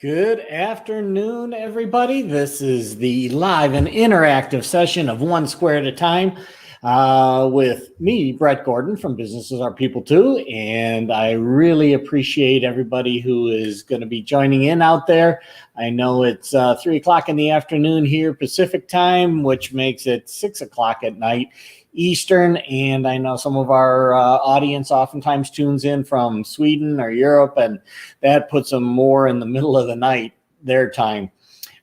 Good afternoon, everybody. This is the live and interactive session of One Square at a Time with me, Brett Gordon from Businesses Are People Too. And I really appreciate everybody who is going to be joining in out there. I know it's 3 o'clock in the afternoon here Pacific time, which makes it 6 o'clock at night Eastern. And I know some of our audience oftentimes tunes in from Sweden or Europe, and that puts them more in the middle of the night, their time.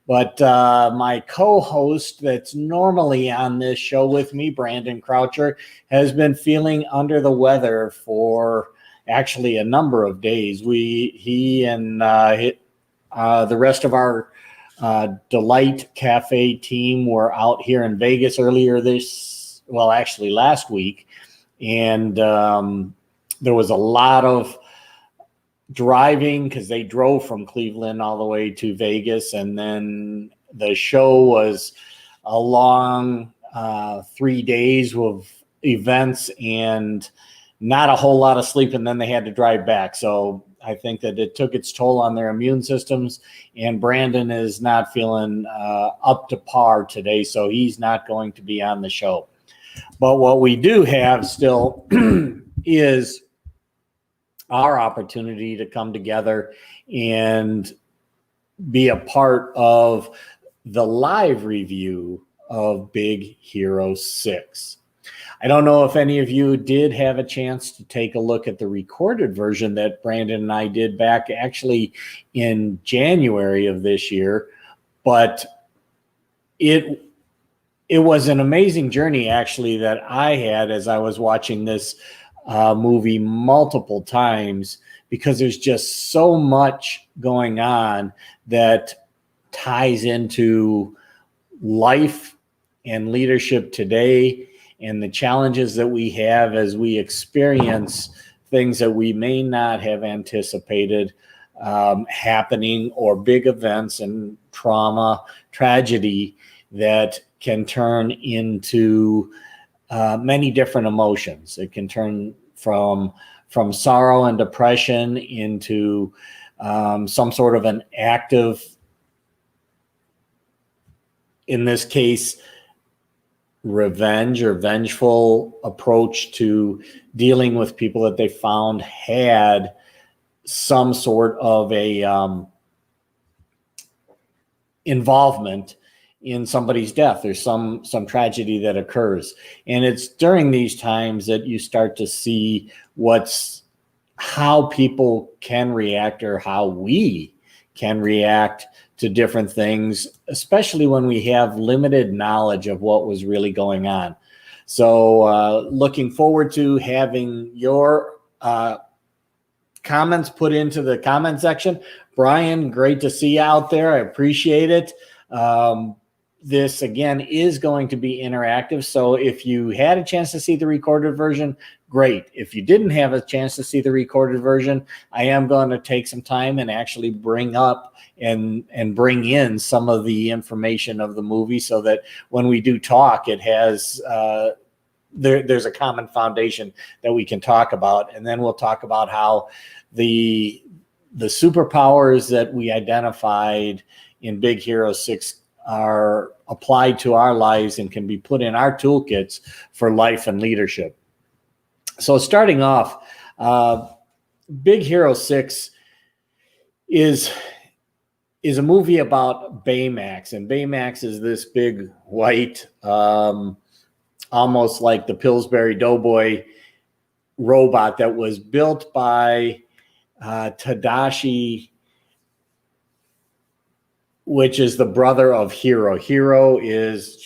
But my co-host that's normally on this show with me, Brandon Croucher, has been feeling under the weather for actually a number of days. He and the rest of our Delight Cafe team were out here in Vegas earlier last week. And there was a lot of driving because they drove from Cleveland all the way to Vegas. And then the show was a long 3 days of events and not a whole lot of sleep. And then they had to drive back. So I think that it took its toll on their immune systems, and Brandon is not feeling up to par today. So he's not going to be on the show. But what we do have still is our opportunity to come together and be a part of the live review of Big Hero 6. I don't know if any of you did have a chance to take a look at the recorded version that Brandon and I did back actually in January of this year, but it was an amazing journey actually that I had as I was watching this movie multiple times, because there's just so much going on that ties into life and leadership today and the challenges that we have as we experience things that we may not have anticipated happening, or big events and trauma, tragedy that can turn into many different emotions. It can turn from sorrow and depression into some sort of an active, in this case, revenge or vengeful approach to dealing with people that they found had some sort of a involvement in somebody's death or some tragedy that occurs. And it's during these times that you start to see how people can react, or how we can react to different things, especially when we have limited knowledge of what was really going on. So looking forward to having your comments put into the comment section. Brian, great to see you out there. I appreciate it. This, again, is going to be interactive. So if you had a chance to see the recorded version, great. If you didn't have a chance to see the recorded version, I am going to take some time and actually bring up and bring in some of the information of the movie, so that when we do talk, it has there's a common foundation that we can talk about. And then we'll talk about how the superpowers that we identified in Big Hero 6 are applied to our lives and can be put in our toolkits for life and leadership. So starting off, Big Hero 6 is a movie about Baymax. And Baymax is this big white, almost like the Pillsbury Doughboy robot that was built by Tadashi, which is the brother of Hiro. Hiro is,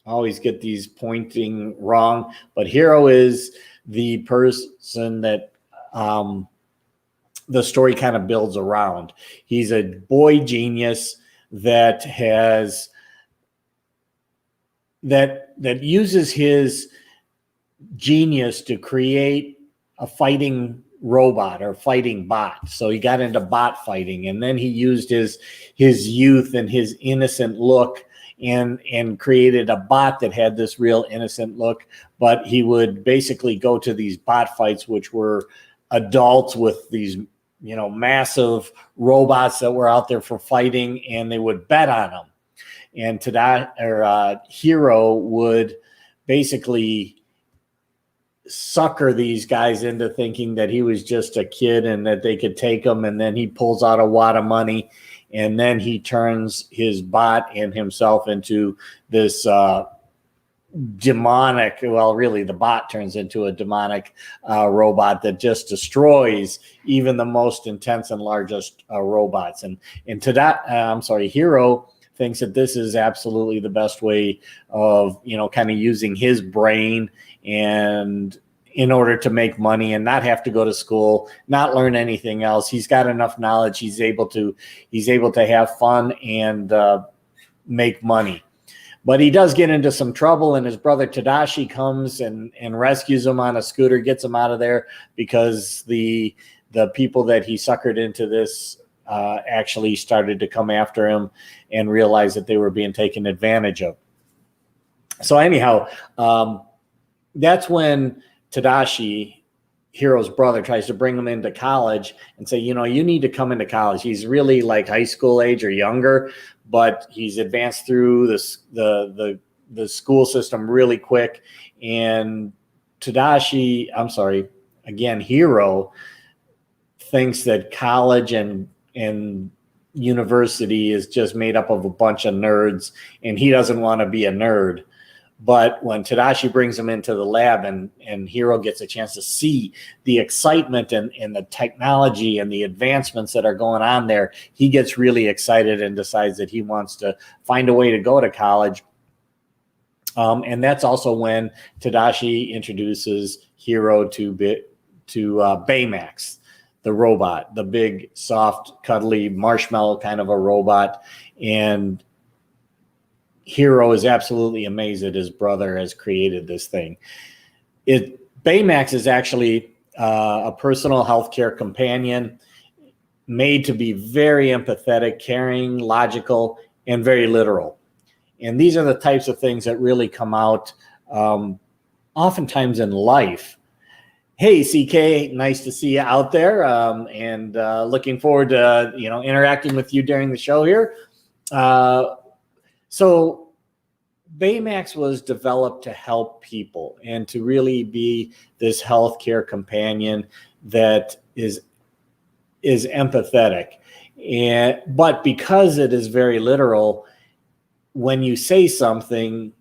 I always get these pointing wrong, but Hiro is the person that the story kind of builds around. He's a boy genius that uses his genius to create a fighting robot or fighting bot. So he got into bot fighting, and then he used his youth and his innocent look and created a bot that had this real innocent look. But he would basically go to these bot fights, which were adults with these massive robots that were out there for fighting, and they would bet on them. And Hiro would basically sucker these guys into thinking that he was just a kid and that they could take him. And then he pulls out a wad of money, and then he turns his bot and himself into this demonic, well, really the bot turns into a demonic robot that just destroys even the most intense and largest robots. And Hiro thinks that this is absolutely the best way of, kind of using his brain and in order to make money and not have to go to school, not learn anything else. He's got enough knowledge. He's able to have fun and make money. But he does get into some trouble, and his brother Tadashi comes and rescues him on a scooter, gets him out of there, because the people that he suckered into this actually started to come after him and realized that they were being taken advantage of. So anyhow, that's when Tadashi, Hiro's brother, tries to bring him into college and say, you need to come into college. He's really like high school age or younger, but he's advanced through the school system really quick. And Hiro thinks that college and university is just made up of a bunch of nerds, and he doesn't want to be a nerd. But when Tadashi brings him into the lab and Hiro gets a chance to see the excitement and the technology and the advancements that are going on there, he gets really excited and decides that he wants to find a way to go to college. And that's also when Tadashi introduces Hiro to Baymax, the robot, the big, soft, cuddly marshmallow kind of a robot. And Hiro is absolutely amazed that his brother has created this thing. Baymax is actually a personal healthcare companion made to be very empathetic, caring, logical, and very literal. And these are the types of things that really come out oftentimes in life. Hey, CK, nice to see you out there, and looking forward to interacting with you during the show here. So Baymax was developed to help people and to really be this healthcare companion that is empathetic. But because it is very literal, when you say something,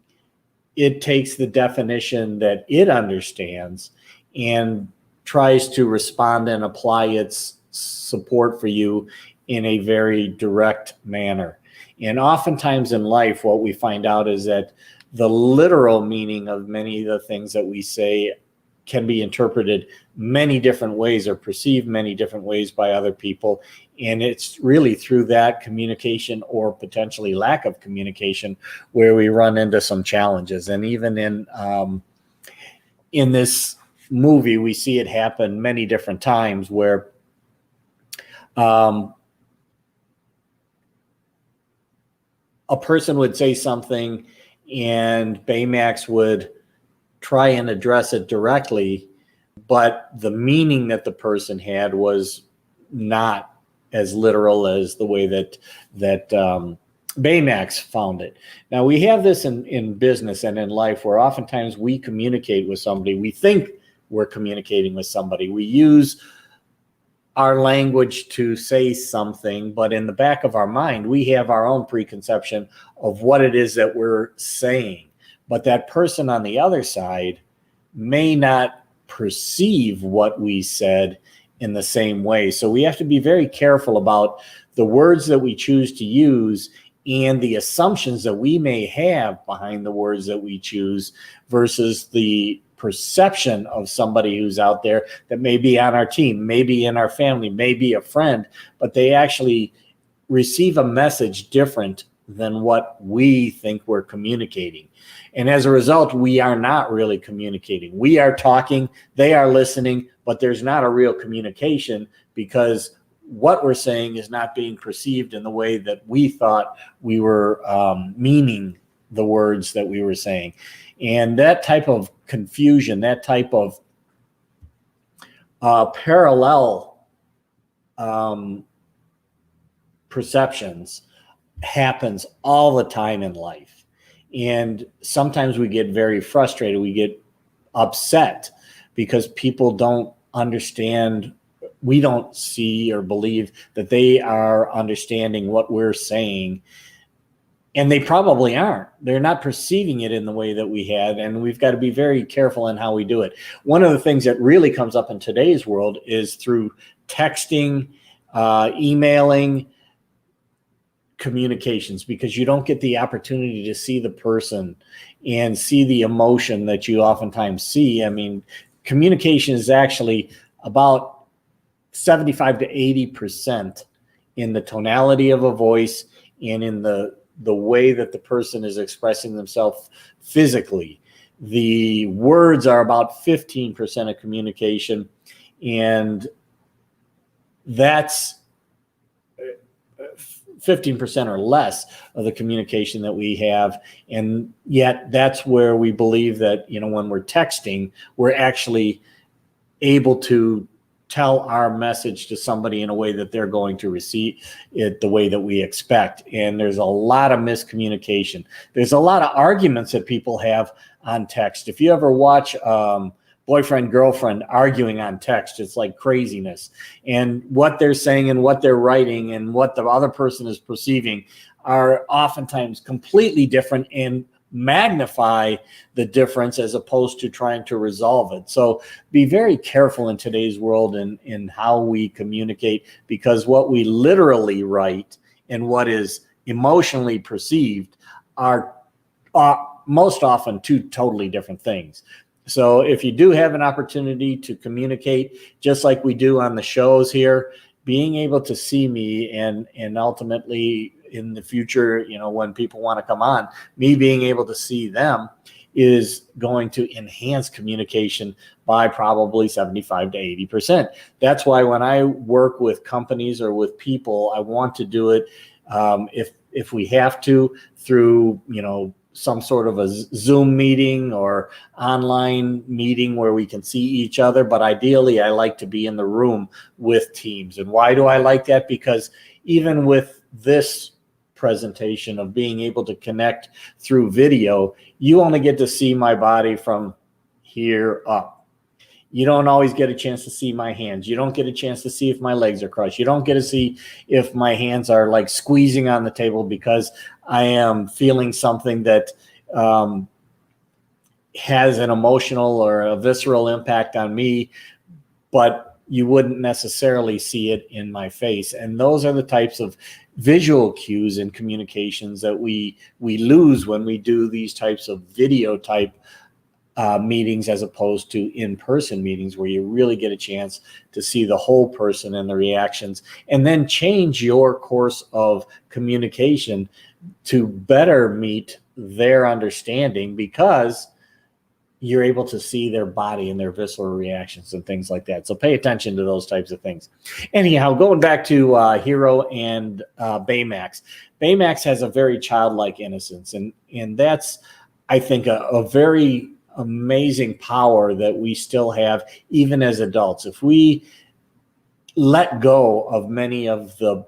it takes the definition that it understands and tries to respond and apply its support for you in a very direct manner. And oftentimes in life, what we find out is that the literal meaning of many of the things that we say can be interpreted many different ways or perceived many different ways by other people. And it's really through that communication or potentially lack of communication where we run into some challenges. And even in this movie, we see it happen many different times where a person would say something and Baymax would try and address it directly, but the meaning that the person had was not as literal as the way that Baymax found it. Now, we have this in business and in life where oftentimes we communicate with somebody. We think we're communicating with somebody. We use our language to say something, but in the back of our mind, we have our own preconception of what it is that we're saying. But that person on the other side may not perceive what we said in the same way. So we have to be very careful about the words that we choose to use and the assumptions that we may have behind the words that we choose versus the perception of somebody who's out there that may be on our team, maybe in our family, maybe a friend, but they actually receive a message different than what we think we're communicating. And as a result, we are not really communicating. We are talking, they are listening, but there's not a real communication because what we're saying is not being perceived in the way that we thought we were meaning the words that we were saying. And that type of confusion, that type of parallel perceptions happens all the time in life. And sometimes we get very frustrated. We get upset because people don't understand. We don't see or believe that they are understanding what we're saying. And they probably aren't. They're not perceiving it in the way that we had. And we've got to be very careful in how we do it. One of the things that really comes up in today's world is through texting, emailing, communications, because you don't get the opportunity to see the person and see the emotion that you oftentimes see. I mean, communication is actually about 75 to 80% in the tonality of a voice and in the way that the person is expressing themselves physically. The words are about 15% of communication, and that's 15% or less of the communication that we have. And yet that's where we believe that, when we're texting, we're actually able to tell our message to somebody in a way that they're going to receive it the way that we expect. And there's a lot of miscommunication. There's a lot of arguments that people have on text. If you ever watch boyfriend, girlfriend arguing on text, it's like craziness. And what they're saying and what they're writing and what the other person is perceiving are oftentimes completely different and magnify the difference as opposed to trying to resolve it. So be very careful in today's world in how we communicate, because what we literally write and what is emotionally perceived are most often two totally different things. So if you do have an opportunity to communicate, just like we do on the shows here, being able to see me and ultimately in the future, when people want to come on, me being able to see them is going to enhance communication by probably 75 to 80%. That's why when I work with companies or with people, I want to do it if we have to through, some sort of a Zoom meeting or online meeting where we can see each other. But ideally, I like to be in the room with teams. And why do I like that? Because even with this presentation of being able to connect through video, you only get to see my body from here up. You don't always get a chance to see my hands. You don't get a chance to see if my legs are crossed. You don't get to see if my hands are like squeezing on the table because I am feeling something that has an emotional or a visceral impact on me, but you wouldn't necessarily see it in my face. And those are the types of visual cues in communications that we lose when we do these types of video type meetings as opposed to in-person meetings where you really get a chance to see the whole person and the reactions, and then change your course of communication to better meet their understanding because you're able to see their body and their visceral reactions and things like that. So pay attention to those types of things. Anyhow, going back to Hiro and Baymax. Baymax has a very childlike innocence, and that's, I think, a very amazing power that we still have even as adults. If we let go of many of the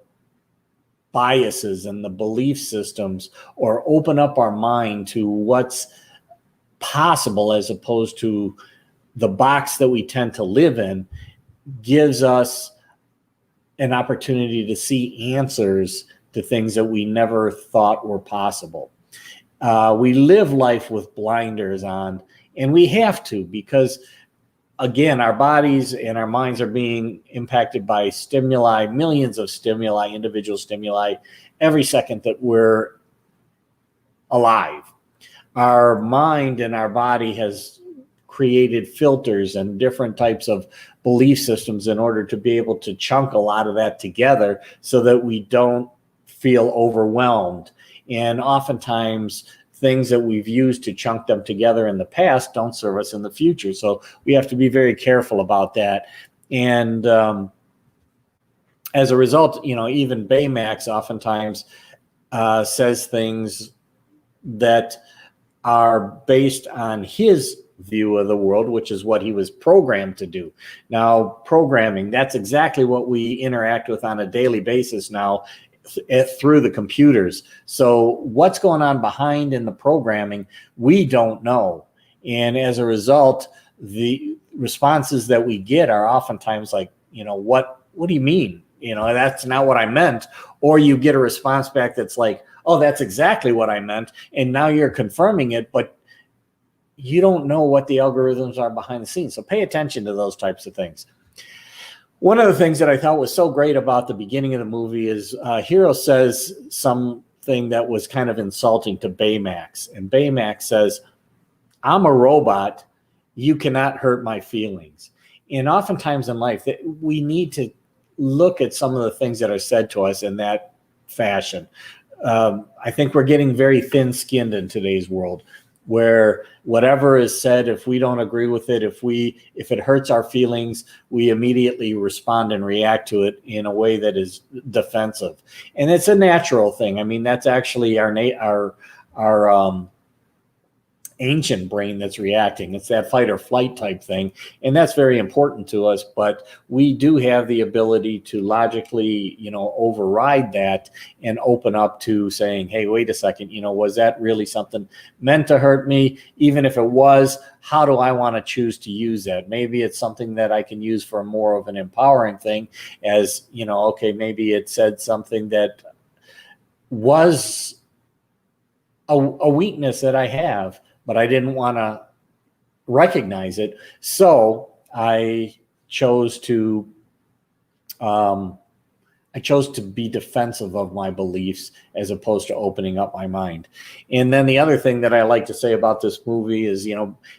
biases and the belief systems, or open up our mind to what's possible as opposed to the box that we tend to live in, gives us an opportunity to see answers to things that we never thought were possible. We live life with blinders on, and we have to, because again, our bodies and our minds are being impacted by stimuli, millions of stimuli, individual stimuli, every second that we're alive. Our mind and our body has created filters and different types of belief systems in order to be able to chunk a lot of that together so that we don't feel overwhelmed. And oftentimes, things that we've used to chunk them together in the past don't serve us in the future. So we have to be very careful about that. And as a result, even Baymax oftentimes says things that are based on his view of the world, which is what he was programmed to do. Now, programming, that's exactly what we interact with on a daily basis now through the computers. So what's going on behind in the programming, we don't know. And as a result, the responses that we get are oftentimes like, what do you mean? That's not what I meant. Or you get a response back that's like, oh, that's exactly what I meant. And now you're confirming it, but you don't know what the algorithms are behind the scenes. So pay attention to those types of things. One of the things that I thought was so great about the beginning of the movie is Hiro says something that was kind of insulting to Baymax. And Baymax says, I'm a robot. You cannot hurt my feelings. And oftentimes in life, we need to look at some of the things that are said to us in that fashion. I think we're getting very thin-skinned in today's world, where whatever is said, if we don't agree with it, if it hurts our feelings, we immediately respond and react to it in a way that is defensive. And it's a natural thing. I mean, that's actually our ancient brain that's reacting. It's that fight or flight type thing. And that's very important to us, but we do have the ability to logically, override that and open up to saying, hey, wait a second, was that really something meant to hurt me? Even if it was, how do I want to choose to use that? Maybe it's something that I can use for more of an empowering thing, as, okay, maybe it said something that was a weakness that I have, but I didn't want to recognize it. So I chose to be defensive of my beliefs as opposed to opening up my mind. And then the other thing that I like to say about this movie is,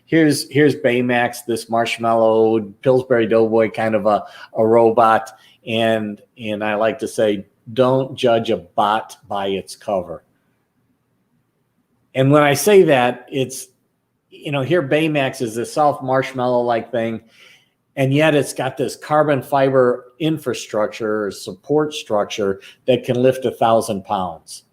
here's Baymax, this marshmallow Pillsbury Doughboy kind of a robot. And I like to say, don't judge a bot by its cover. And when I say that, it's, here Baymax is this soft marshmallow-like thing, and yet it's got this carbon fiber infrastructure or support structure that can lift 1,000 pounds.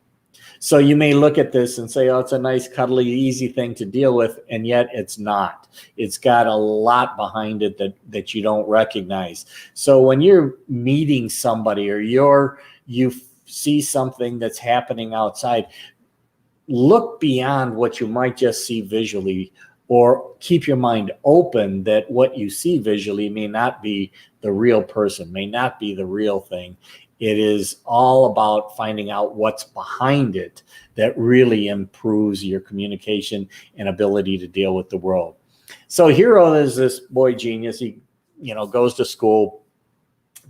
So you may look at this and say, oh, it's a nice, cuddly, easy thing to deal with, and yet it's not. It's got a lot behind it that you don't recognize. So when you're meeting somebody or you see something that's happening outside, look beyond what you might just see visually, or keep your mind open that what you see visually may not be the real person, may not be the real thing. It is all about finding out what's behind it that really improves your communication and ability to deal with the world. So Hiro is this boy genius. He, goes to school,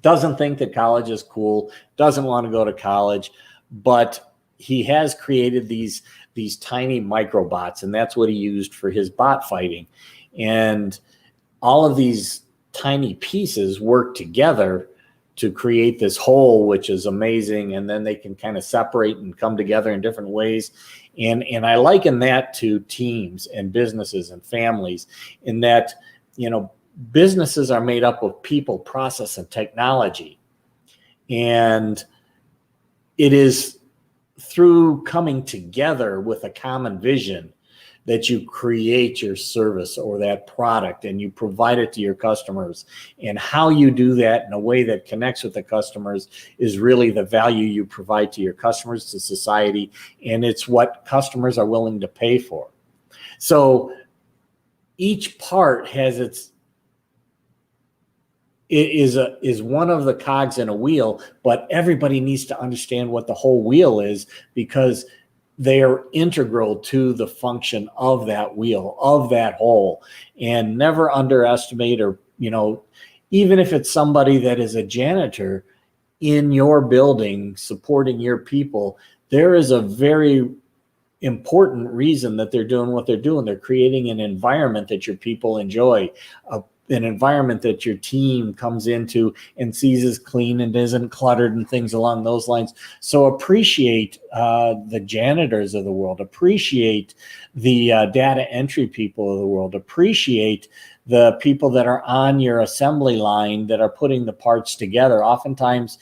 doesn't think that college is cool, doesn't want to go to college, but he has created these tiny microbots, and that's what he used for his bot fighting. And all of these tiny pieces work together to create this whole, which is amazing. And then they can kind of separate and come together in different ways. And I liken that to teams and businesses and families, in that, businesses are made up of people, process, and technology. And it is through coming together with a common vision that you create your service or that product, and you provide it to your customers. And how you do that in a way that connects with the customers is really the value you provide to your customers, to society, and it's what customers are willing to pay for. So each part has is one of the cogs in a wheel, but everybody needs to understand what the whole wheel is, because they are integral to the function of that wheel, of that whole. And never underestimate, or, even if it's somebody that is a janitor in your building supporting your people, there is a very important reason that they're doing what they're doing. They're creating an environment that your people enjoy, an environment that your team comes into and sees as clean and isn't cluttered and things along those lines. So appreciate the janitors of the world, appreciate the data entry people of the world, appreciate the people that are on your assembly line that are putting the parts together. Oftentimes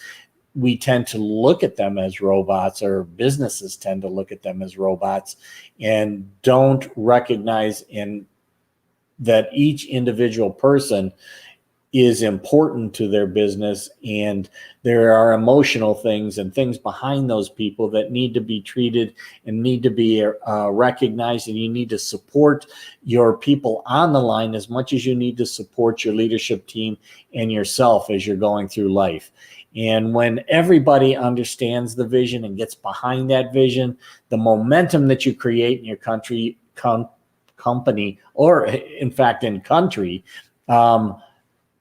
we tend to look at them as robots, or businesses tend to look at them as robots, and don't recognize and that each individual person is important to their business, and there are emotional things and things behind those people that need to be treated and need to be recognized, and you need to support your people on the line as much as you need to support your leadership team and yourself as you're going through life. And when everybody understands the vision and gets behind that vision, the momentum that you create in your company, or in fact in country,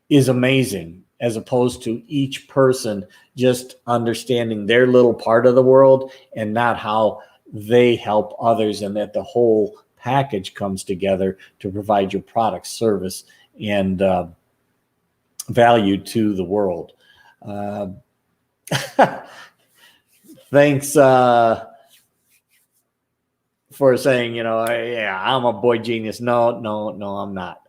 is amazing, as opposed to each person just understanding their little part of the world and not how they help others, and that the whole package comes together to provide your product, service, and value to the world. Thanks for saying, yeah, I'm a boy genius. No, I'm not.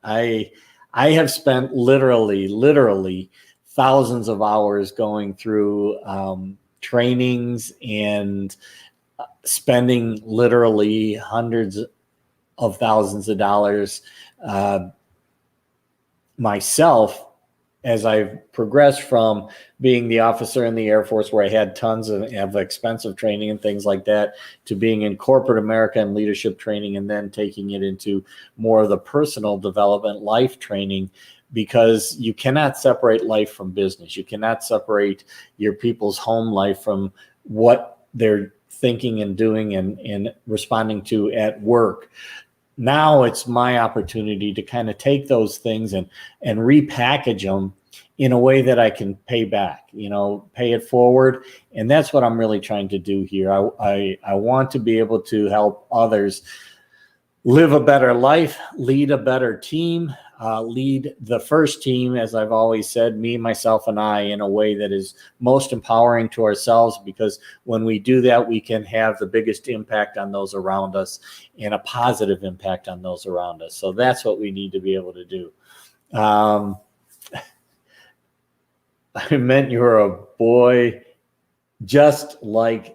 I have spent literally thousands of hours going through trainings and spending literally hundreds of thousands of dollars myself, as I've progressed from being the officer in the Air Force, where I had tons of expensive training and things like that, to being in corporate America and leadership training, and then taking it into more of the personal development life training, because you cannot separate life from business. You cannot separate your people's home life from what they're thinking and doing and responding to at work. Now it's my opportunity to kind of take those things and repackage them in a way that I can pay back, pay it forward. And that's what I'm really trying to do here. I want to be able to help others live a better life, lead a better team, lead the first team, as I've always said, me, myself, and I, in a way that is most empowering to ourselves, because when we do that, we can have the biggest impact on those around us, and a positive impact on those around us. So that's what we need to be able to do. I meant you were a boy just by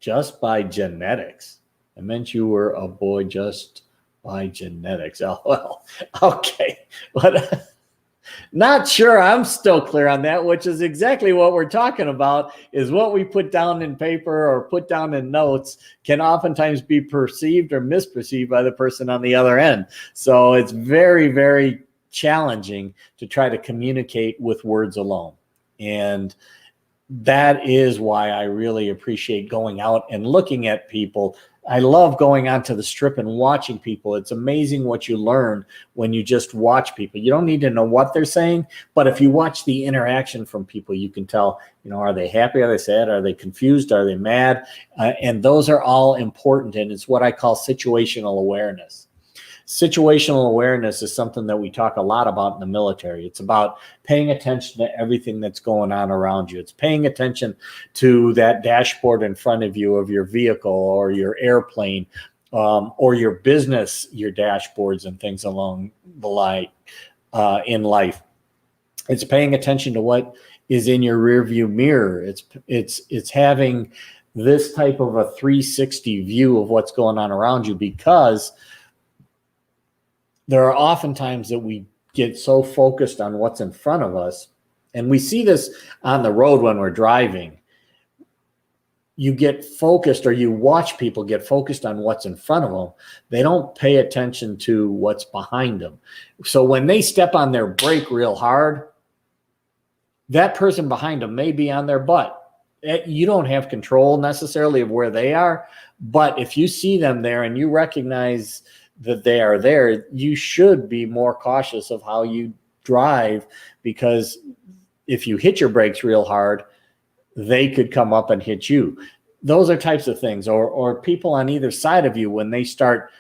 genetics. I meant you were a boy just by genetics. Oh, well, okay. But not sure I'm still clear on that, which is exactly what we're talking about, is what we put down in paper or put down in notes can oftentimes be perceived or misperceived by the person on the other end. So it's very, very challenging to try to communicate with words alone. And that is why I really appreciate going out and looking at people. I love going onto the strip and watching people. It's amazing what you learn when you just watch people. You don't need to know what they're saying, but if you watch the interaction from people, you can tell, are they happy? Are they sad? Are they confused? Are they mad? And those are all important. And it's what I call situational awareness. Situational awareness is something that we talk a lot about in the military. It's about paying attention to everything that's going on around you. It's paying attention to that dashboard in front of you of your vehicle or your airplane, or your business, your dashboards and things along the line in life. It's paying attention to what is in your rearview mirror. It's having this type of a 360 view of what's going on around you, because there are often times that we get so focused on what's in front of us, and we see this on the road when we're driving. You get focused, or you watch people get focused on what's in front of them. They don't pay attention to what's behind them. So when they step on their brake real hard, that person behind them may be on their butt. You don't have control necessarily of where they are, but if you see them there and you recognize that they are there, you should be more cautious of how you drive, because if you hit your brakes real hard, they could come up and hit you. Those are types of things. Or people on either side of you, when they start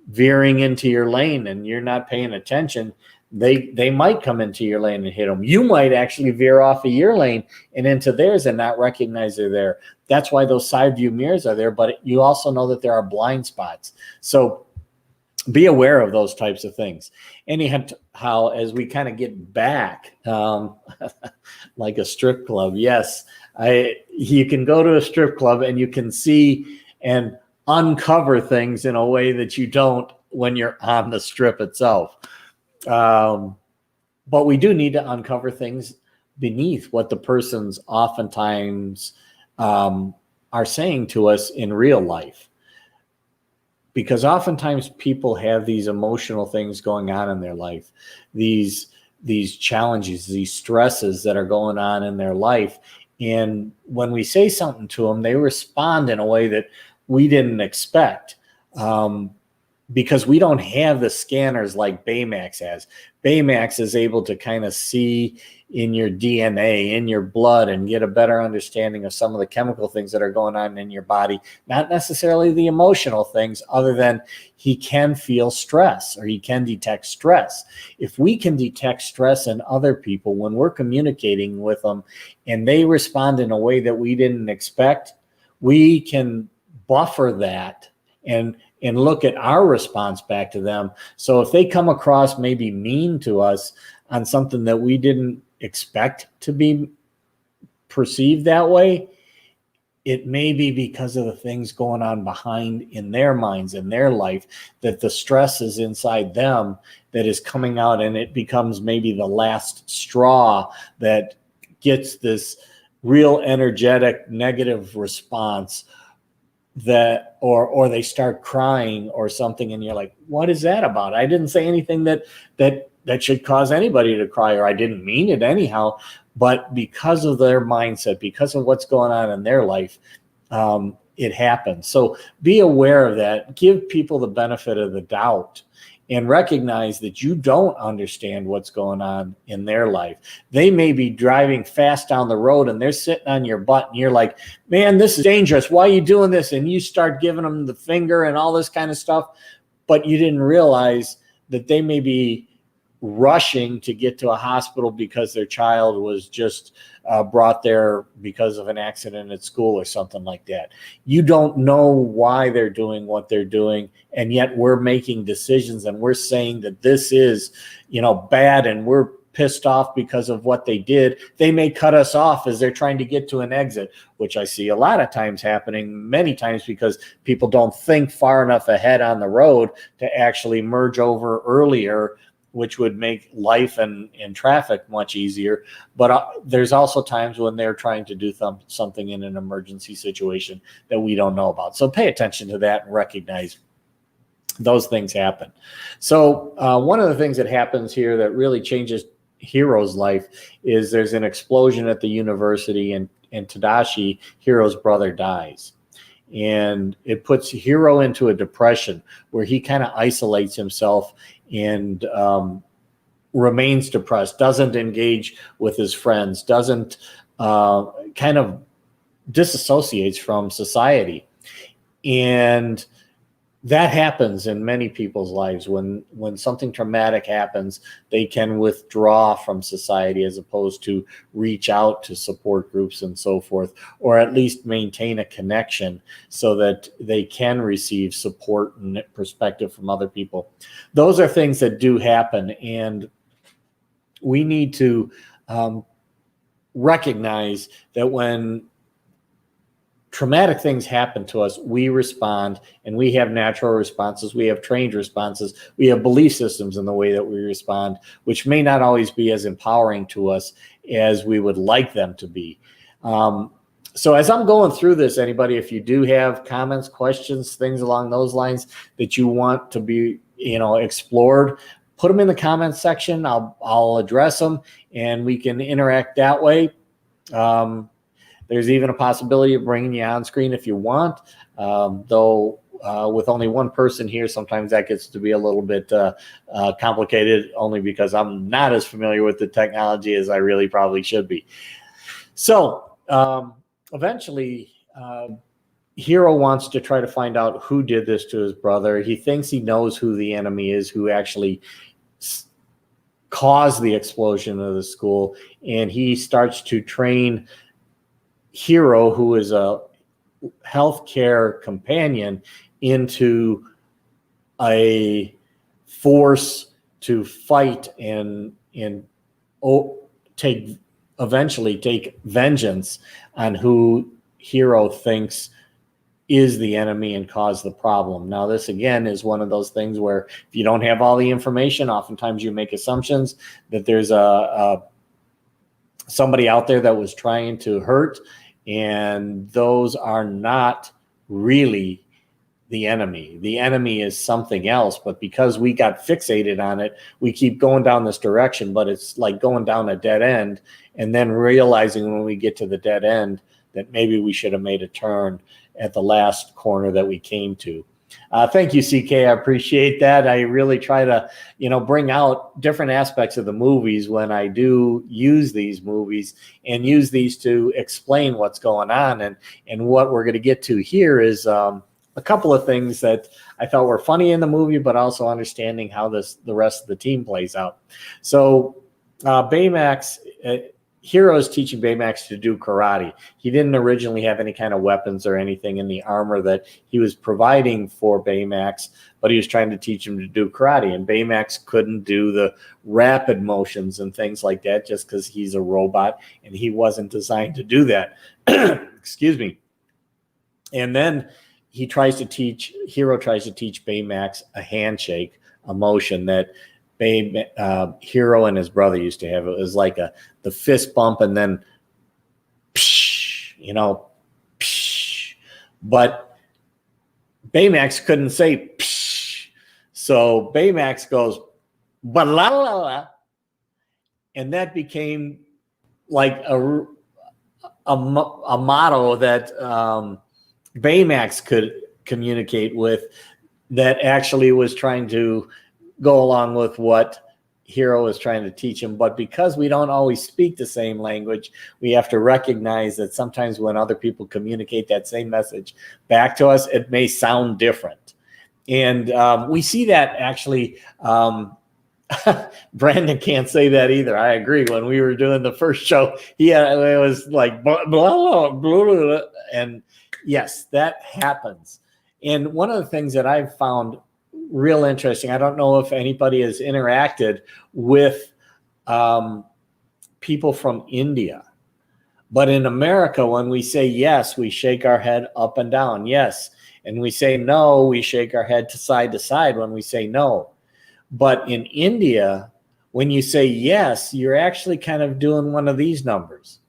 veering into your lane and you're not paying attention, they might come into your lane and hit them. You might actually veer off of your lane and into theirs and not recognize they're there. That's why those side view mirrors are there, but you also know that there are blind spots. So be aware of those types of things. Anyhow, as we kind of get back, like a strip club, yes, you can go to a strip club and you can see and uncover things in a way that you don't when you're on the strip itself. But we do need to uncover things beneath what the person's oftentimes are saying to us in real life. Because oftentimes people have these emotional things going on in their life, these challenges, these stresses that are going on in their life. And when we say something to them, they respond in a way that we didn't expect. Because we don't have the scanners like Baymax has. Baymax is able to kind of see in your DNA, in your blood, and get a better understanding of some of the chemical things that are going on in your body, not necessarily the emotional things, other than he can feel stress or he can detect stress. If we can detect stress in other people when we're communicating with them and they respond in a way that we didn't expect, we can buffer that and look at our response back to them. So if they come across maybe mean to us on something that we didn't expect to be perceived that way, it may be because of the things going on behind in their minds, in their life, that the stress is inside them that is coming out, and it becomes maybe the last straw that gets this real energetic negative response, that or they start crying or something, and you're like, what is that about? I didn't say anything that should cause anybody to cry, or I didn't mean it anyhow. But because of their mindset, because of what's going on in their life, it happens. So be aware of that. Give people the benefit of the doubt and recognize that you don't understand what's going on in their life. They may be driving fast down the road and they're sitting on your butt and you're like, man, this is dangerous. Why are you doing this? And you start giving them the finger and all this kind of stuff. But you didn't realize that they may be rushing to get to a hospital because their child was just brought there because of an accident at school or something like that. You don't know why they're doing what they're doing, and yet we're making decisions and we're saying that this is, bad, and we're pissed off because of what they did. They may cut us off as they're trying to get to an exit, which I see a lot of times happening, many times because people don't think far enough ahead on the road to actually merge over earlier, which would make life and traffic much easier. But there's also times when they're trying to do something in an emergency situation that we don't know about. So pay attention to that and recognize those things happen. So one of the things that happens here that really changes Hiro's life is there's an explosion at the university, and Tadashi, Hiro's brother, dies. And it puts Hiro into a depression where he kind of isolates himself and remains depressed, doesn't engage with his friends, doesn't kind of disassociates from society. And that happens in many people's lives. When something traumatic happens, they can withdraw from society as opposed to reach out to support groups and so forth, or at least maintain a connection so that they can receive support and perspective from other people. Those are things that do happen, and we need to recognize that when traumatic things happen to us, we respond, and we have natural responses. We have trained responses. We have belief systems in the way that we respond, which may not always be as empowering to us as we would like them to be. So as I'm going through this, anybody, if you do have comments, questions, things along those lines that you want to be, explored, put them in the comments section. I'll address them, and we can interact that way. There's even a possibility of bringing you on screen if you want, though with only one person here, sometimes that gets to be a little bit complicated, only because I'm not as familiar with the technology as I really probably should be. So eventually, Hiro wants to try to find out who did this to his brother. He thinks he knows who the enemy is, who actually caused the explosion of the school, and he starts to train Hiro, who is a healthcare companion, into a force to fight and eventually take vengeance on who Hiro thinks is the enemy and cause the problem. Now, this again is one of those things where if you don't have all the information, oftentimes you make assumptions that there's somebody out there that was trying to hurt, and those are not really the enemy. The enemy is something else, but because we got fixated on it, we keep going down this direction, but it's like going down a dead end and then realizing when we get to the dead end that maybe we should have made a turn at the last corner that we came to. Thank you, CK. I appreciate that. I really try to, bring out different aspects of the movies when I do use these movies and use these to explain what's going on. And what we're going to get to here is a couple of things that I thought were funny in the movie, but also understanding how the rest of the team plays out. So Baymax, Hiro is teaching Baymax to do karate. He didn't originally have any kind of weapons or anything in the armor that he was providing for Baymax, but he was trying to teach him to do karate. And Baymax couldn't do the rapid motions and things like that just because he's a robot and he wasn't designed to do that. Excuse me. And then Hiro tries to teach Baymax a handshake, a motion that Hiro and his brother used to have. It was like the fist bump and then psh, psh. But Baymax couldn't say psh. So Baymax goes ba la la la, and that became like a motto that Baymax could communicate with, that actually was trying to go along with what Hiro is trying to teach him. But because we don't always speak the same language, we have to recognize that sometimes when other people communicate that same message back to us, it may sound different. And we see that actually. Brandon can't say that either. I agree. When we were doing the first show, it was like blah, blah, blah, blah, and yes, that happens. And one of the things that I've found real interesting, I don't know if anybody has interacted with people from India, but in America, when we say yes, we shake our head up and down, yes. And we say no, we shake our head to side when we say no. But in India, when you say yes, you're actually kind of doing one of these numbers.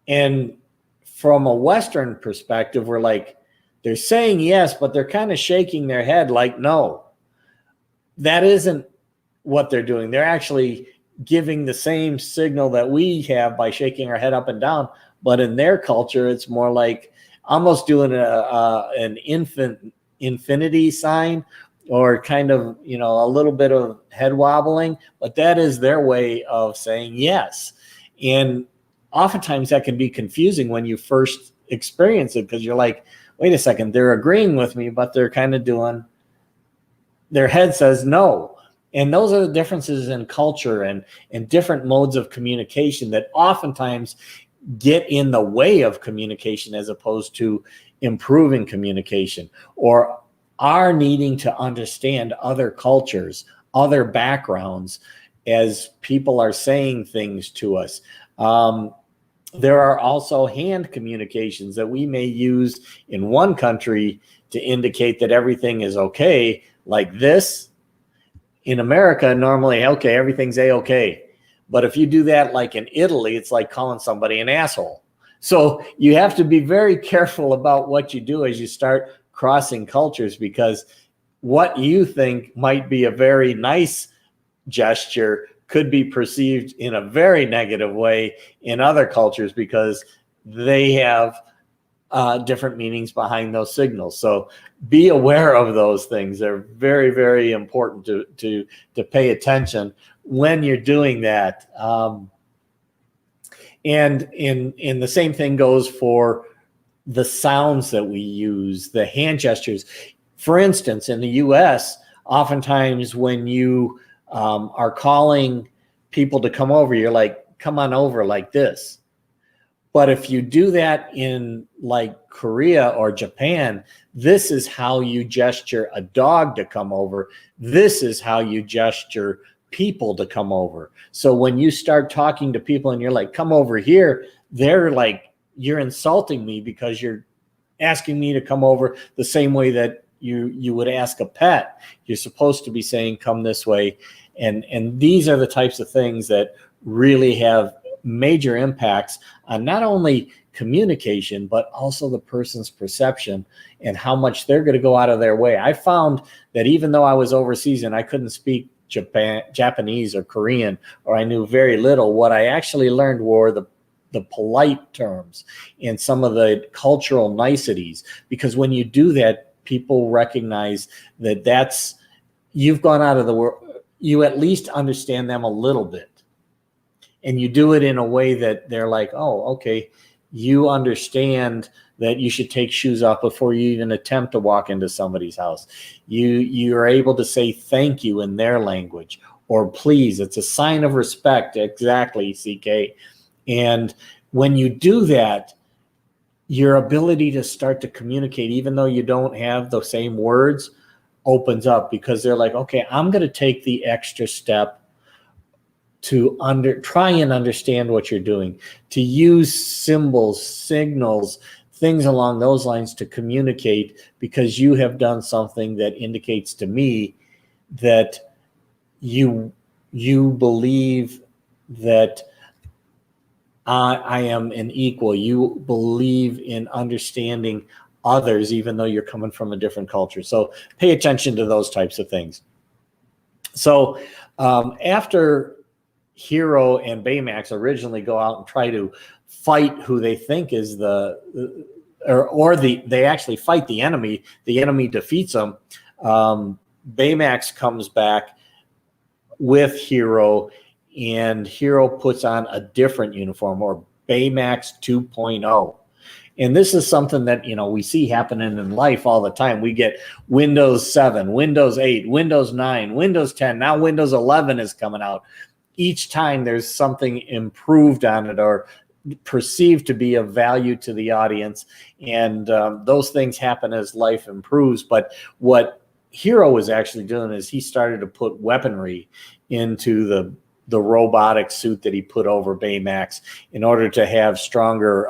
And from a Western perspective, we're like, they're saying yes, but they're kind of shaking their head like no. That isn't what they're doing. They're actually giving the same signal that we have by shaking our head up and down. But in their culture, it's more like almost doing an infinity sign, or kind of, a little bit of head wobbling. But that is their way of saying yes. And oftentimes that can be confusing when you first experience it, because you're like, wait a second, they're agreeing with me, but they're kind of doing, their head says no. And those are the differences in culture and different modes of communication that oftentimes get in the way of communication as opposed to improving communication, or are needing to understand other cultures, other backgrounds as people are saying things to us. There are also hand communications that we may use in one country to indicate that everything is okay, like this. In America, normally, okay, everything's A-okay. But if you do that like in Italy, it's like calling somebody an asshole. So you have to be very careful about what you do as you start crossing cultures, because what you think might be a very nice gesture could be perceived in a very negative way in other cultures, because they have different meanings behind those signals. So be aware of those things. They're very, very important to pay attention when you're doing that. And the same thing goes for the sounds that we use, the hand gestures. For instance, in the US, oftentimes when you are calling people to come over, you're like, come on over, like this. But if you do that in like Korea or Japan, this is how you gesture a dog to come over. This is how you gesture people to come over. So when you start talking to people and you're like, come over here, they're like, you're insulting me because you're asking me to come over the same way that you would ask a pet. You're supposed to be saying, come this way. And these are the types of things that really have major impacts on not only communication, but also the person's perception and how much they're going to go out of their way. I found that even though I was overseas and I couldn't speak Japanese or Korean, or I knew very little, what I actually learned were the polite terms and some of the cultural niceties, because when you do that, people recognize that you've gone out of the world, you at least understand them a little bit. And you do it in a way that they're like, oh, okay, you understand that you should take shoes off before you even attempt to walk into somebody's house. You're able to say thank you in their language, or please. It's a sign of respect. Exactly, CK. And when you do that, your ability to start to communicate, even though you don't have the same words, opens up, because they're like, okay, I'm going to take the extra step to try and understand what you're doing, to use symbols, signals, things along those lines to communicate, because you have done something that indicates to me that you believe that I am an equal. You believe in understanding others, even though you're coming from a different culture. So pay attention to those types of things. So after Hiro and Baymax originally go out and try to fight who they think is they actually fight the enemy defeats them. Baymax comes back with Hiro, and Hiro puts on a different uniform, or Baymax 2.0. And this is something that, we see happening in life all the time. We get Windows 7, Windows 8, Windows 9, Windows 10. Now Windows 11 is coming out. Each time there's something improved on it or perceived to be of value to the audience. And those things happen as life improves. But what Hiro was actually doing is he started to put weaponry into the robotic suit that he put over Baymax in order to have stronger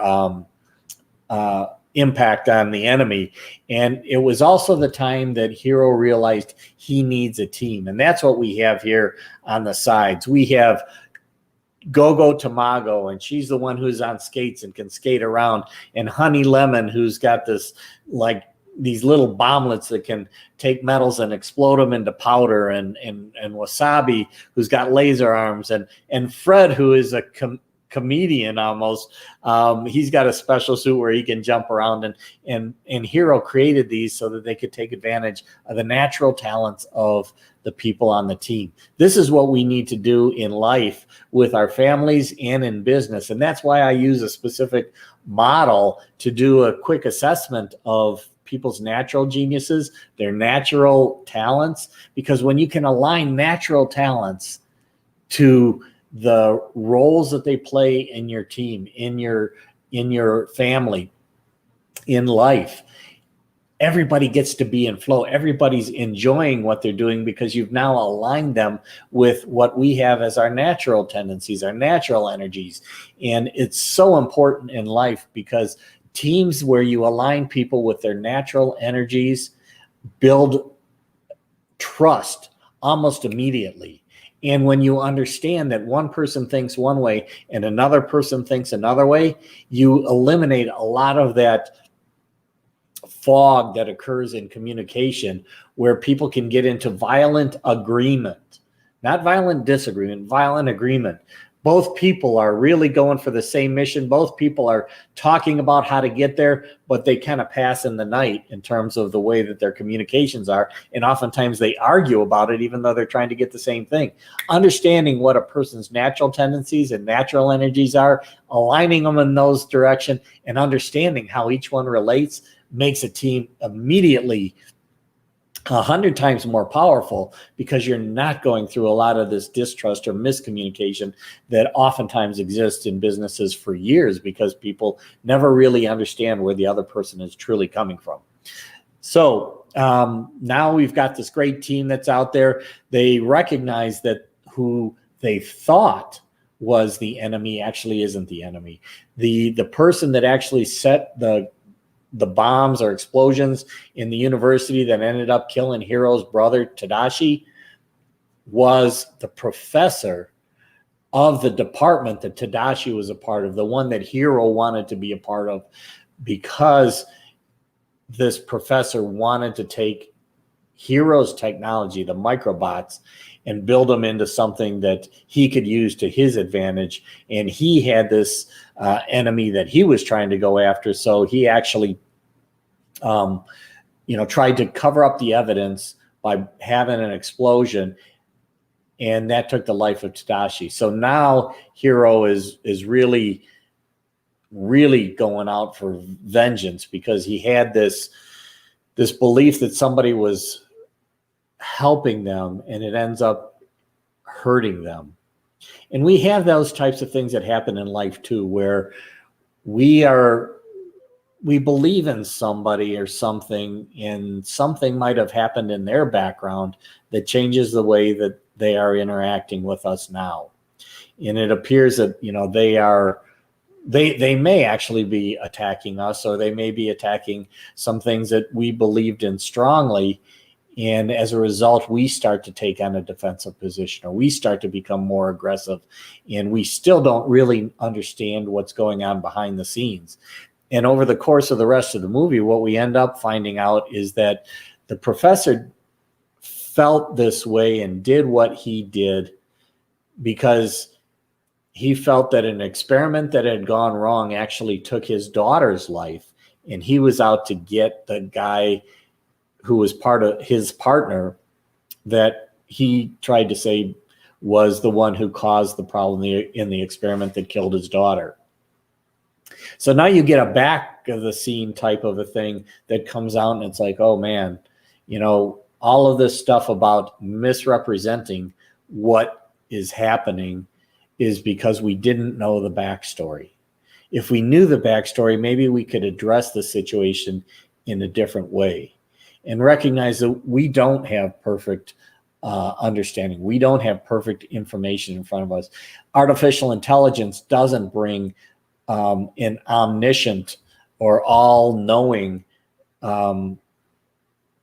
impact on the enemy. And it was also the time that Hiro realized he needs a team. And that's what we have here on the sides. We have Go-Go Tamago, and she's the one who's on skates and can skate around, and Honey Lemon, who's got this, like, these little bomblets that can take metals and explode them into powder, and Wasabi, who's got laser arms, and Fred, who is a comedian almost. He's got a special suit where he can jump around, and Hiro created these so that they could take advantage of the natural talents of the people on the team. This is what we need to do in life with our families and in business. And that's why I use a specific model to do a quick assessment of people's natural geniuses, their natural talents, because when you can align natural talents to the roles that they play in your team, in your family, in life, everybody gets to be in flow. Everybody's enjoying what they're doing because you've now aligned them with what we have as our natural tendencies, our natural energies. And it's so important in life, because teams where you align people with their natural energies build trust almost immediately. And when you understand that one person thinks one way and another person thinks another way, you eliminate a lot of that fog that occurs in communication, where people can get into violent agreement, not violent disagreement, violent agreement. Both people are really going for the same mission. Both people are talking about how to get there, but they kind of pass in the night in terms of the way that their communications are. And oftentimes they argue about it, even though they're trying to get the same thing. Understanding what a person's natural tendencies and natural energies are, aligning them in those directions, and understanding how each one relates makes a team immediately 100 times more powerful, because you're not going through a lot of this distrust or miscommunication that oftentimes exists in businesses for years, because people never really understand where the other person is truly coming from. So now we've got this great team that's out there. They recognize that who they thought was the enemy actually isn't the enemy. The person that actually set the the bombs or explosions in the university that ended up killing Hiro's brother, Tadashi, was the professor of the department that Tadashi was a part of, the one that Hiro wanted to be a part of, because this professor wanted to take Hiro's technology, the microbots, and build them into something that he could use to his advantage. And he had this enemy that he was trying to go after. So he actually, tried to cover up the evidence by having an explosion. And that took the life of Tadashi. So now Hiro is really, really going out for vengeance, because he had this belief that somebody was helping them, and it ends up hurting them. And we have those types of things that happen in life too, where we believe in somebody or something, and something might have happened in their background that changes the way that they are interacting with us now. And it appears that, they may actually be attacking us, or they may be attacking some things that we believed in strongly. And as a result, we start to take on a defensive position, or we start to become more aggressive, and we still don't really understand what's going on behind the scenes. And over the course of the rest of the movie, what we end up finding out is that the professor felt this way and did what he did because he felt that an experiment that had gone wrong actually took his daughter's life, and he was out to get the guy who was part of his partner that he tried to say was the one who caused the problem in the experiment that killed his daughter. So now you get a back of the scene type of a thing that comes out, and it's like, oh man, all of this stuff about misrepresenting what is happening is because we didn't know the backstory. If we knew the backstory, maybe we could address the situation in a different way, and recognize that we don't have perfect understanding. We don't have perfect information in front of us. Artificial intelligence doesn't bring an omniscient or all-knowing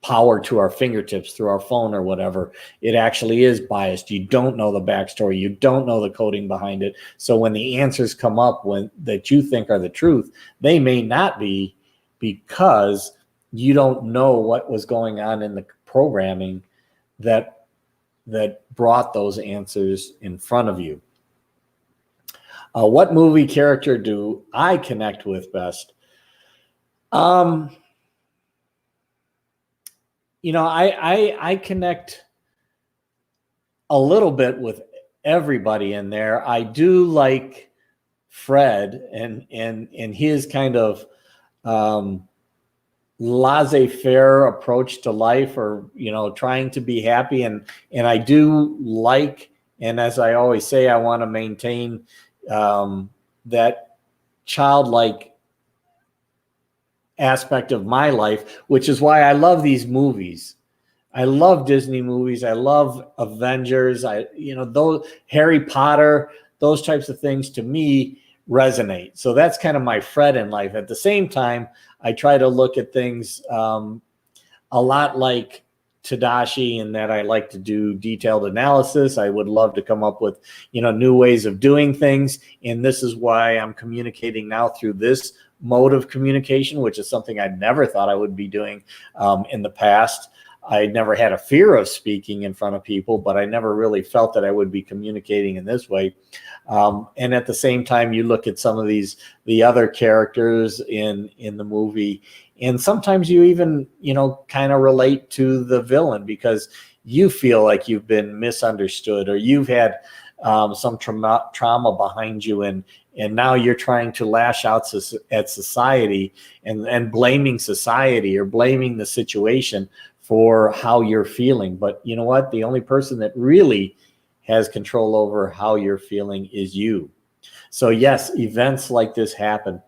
power to our fingertips through our phone or whatever. It actually is biased. You don't know the backstory. You don't know the coding behind it. So when the answers come up that you think are the truth, they may not be, because you don't know what was going on in the programming that brought those answers in front of you. What movie character do I connect with best? I connect a little bit with everybody in there. I do like Fred and his kind of laissez-faire approach to life, or trying to be happy, and I do like, and as I always say, I want to maintain that childlike aspect of my life, which is why I love these movies. I love Disney movies. I love Avengers. Those Harry Potter, those types of things to me resonate. So that's kind of my Fred in life. At the same time, I try to look at things a lot like Tadashi, in that I like to do detailed analysis. I would love to come up with, new ways of doing things. And this is why I'm communicating now through this mode of communication, which is something I never thought I would be doing in the past. I never had a fear of speaking in front of people, but I never really felt that I would be communicating in this way. And at the same time, you look at some of the other characters in the movie, and sometimes you even, kind of relate to the villain, because you feel like you've been misunderstood, or you've had some trauma behind you, and now you're trying to lash out at society and blaming society or blaming the situation for how you're feeling. But you know what? The only person that really has control over how you're feeling is you. So yes, events like this happen.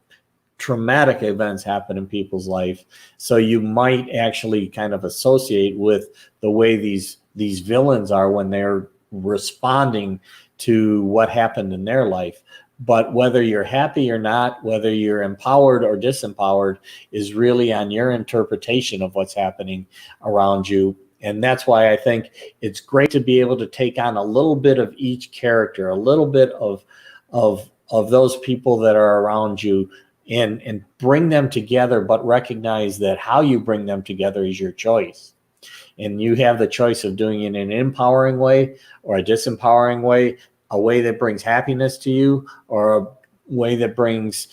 Traumatic events happen in people's life. So you might actually kind of associate with the way these villains are when they're responding to what happened in their life. But whether you're happy or not, whether you're empowered or disempowered, is really on your interpretation of what's happening around you. And that's why I think it's great to be able to take on a little bit of each character, a little bit of those people that are around you, and bring them together, but recognize that how you bring them together is your choice. And you have the choice of doing it in an empowering way or a disempowering way, a way that brings happiness to you, or a way that brings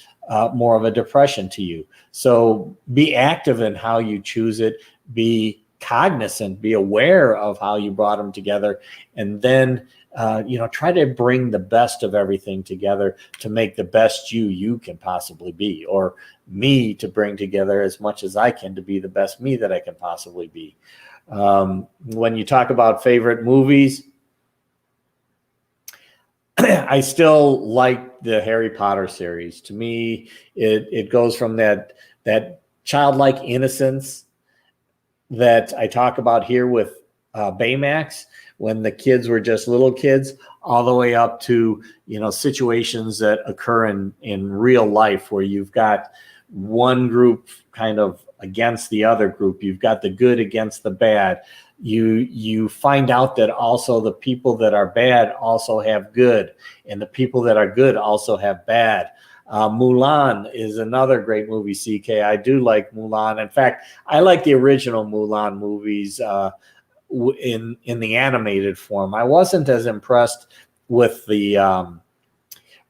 more of a depression to you. So be active in how you choose it, be cognizant, be aware of how you brought them together, and then try to bring the best of everything together to make the best you can possibly be, or me to bring together as much as I can to be the best me that I can possibly be. When you talk about favorite movies, I still like the Harry Potter series. To me, it goes from that childlike innocence that I talk about here with Baymax, when the kids were just little kids, all the way up to situations that occur in real life, where you've got one group kind of against the other group. You've got the good against the bad. You find out that also the people that are bad also have good, and the people that are good also have bad. Mulan is another great movie, CK. I do like Mulan. In fact, I like the original Mulan movies in the animated form. I wasn't as impressed with the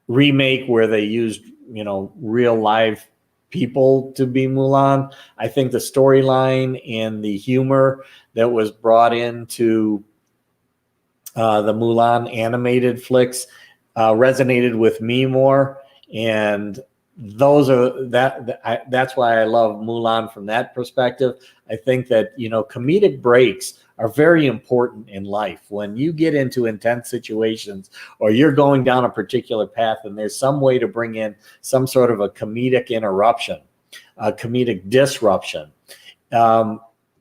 remake where they used real live people to be Mulan. I think the storyline and the humor that was brought into the Mulan animated flicks resonated with me more, and that's why I love Mulan from that perspective. I think that comedic breaks are very important in life. When you get into intense situations, or you're going down a particular path, and there's some way to bring in some sort of a comedic interruption, a comedic disruption,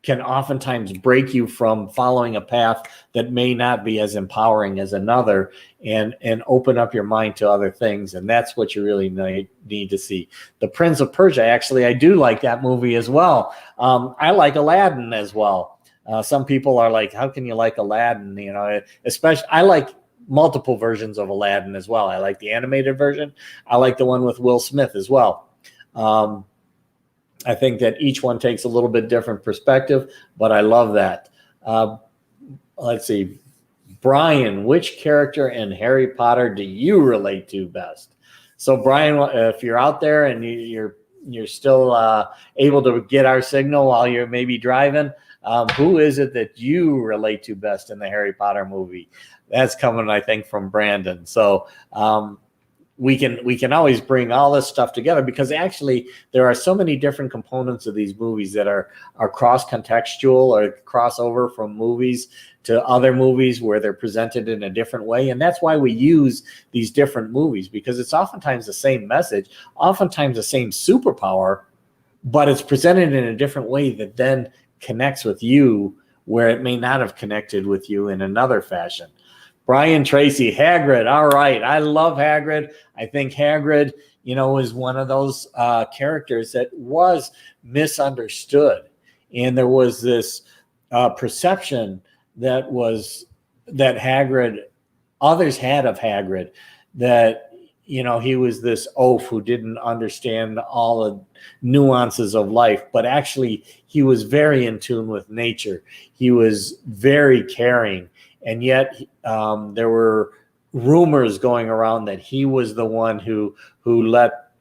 can oftentimes break you from following a path that may not be as empowering as another, and open up your mind to other things. And that's what you really need to see. The Prince of Persia, actually, I do like that movie as well. I like Aladdin as well. Some people are like, how can you like Aladdin? Especially, I like multiple versions of Aladdin as well. I like the animated version. I like the one with Will Smith as well. I think that each one takes a little bit different perspective, but I love that. Let's see. Brian, which character in Harry Potter do you relate to best? So Brian, if you're out there and you're still able to get our signal while you're maybe driving, who is it that you relate to best in the Harry Potter movie? That's coming, I think, from Brandon. So we can always bring all this stuff together, because actually there are so many different components of these movies that are cross-contextual or crossover from movies to other movies where they're presented in a different way. And that's why we use these different movies, because it's oftentimes the same message, oftentimes the same superpower, but it's presented in a different way that then connects with you where it may not have connected with you in another fashion. Brian Tracy, Hagrid. All right. I love Hagrid. I think Hagrid, is one of those characters that was misunderstood. And there was this perception that Hagrid, others had of Hagrid, that, he was this oaf who didn't understand all the nuances of life, but actually he was very in tune with nature. He was very caring. And yet there were rumors going around that he was the one who let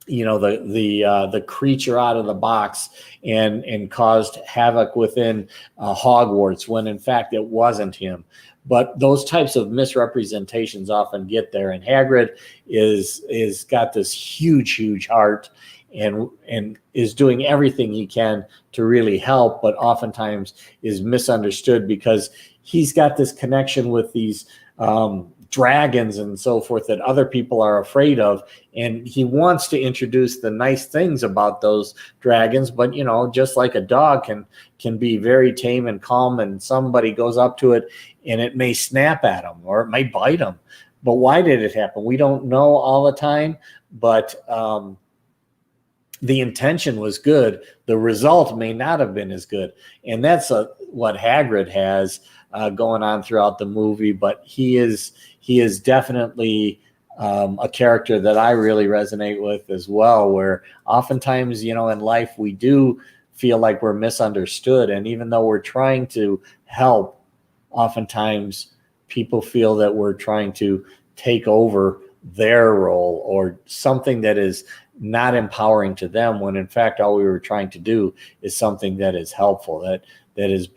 the creature out of the box and caused havoc within Hogwarts, when in fact it wasn't him. But those types of misrepresentations often get there, and Hagrid is got this huge heart and is doing everything he can to really help, but oftentimes is misunderstood because he's got this connection with these dragons and so forth that other people are afraid of. And he wants to introduce the nice things about those dragons, but just like a dog can be very tame and calm, and somebody goes up to it and it may snap at him or it may bite him. but why did it happen? We don't know all the time, but the intention was good. The result may not have been as good. And that's what Hagrid has going on throughout the movie. But he is definitely a character that I really resonate with as well, where oftentimes, in life we do feel like we're misunderstood. And even though we're trying to help, oftentimes people feel that we're trying to take over their role or something that is not empowering to them, when in fact all we were trying to do is something that is helpful, that is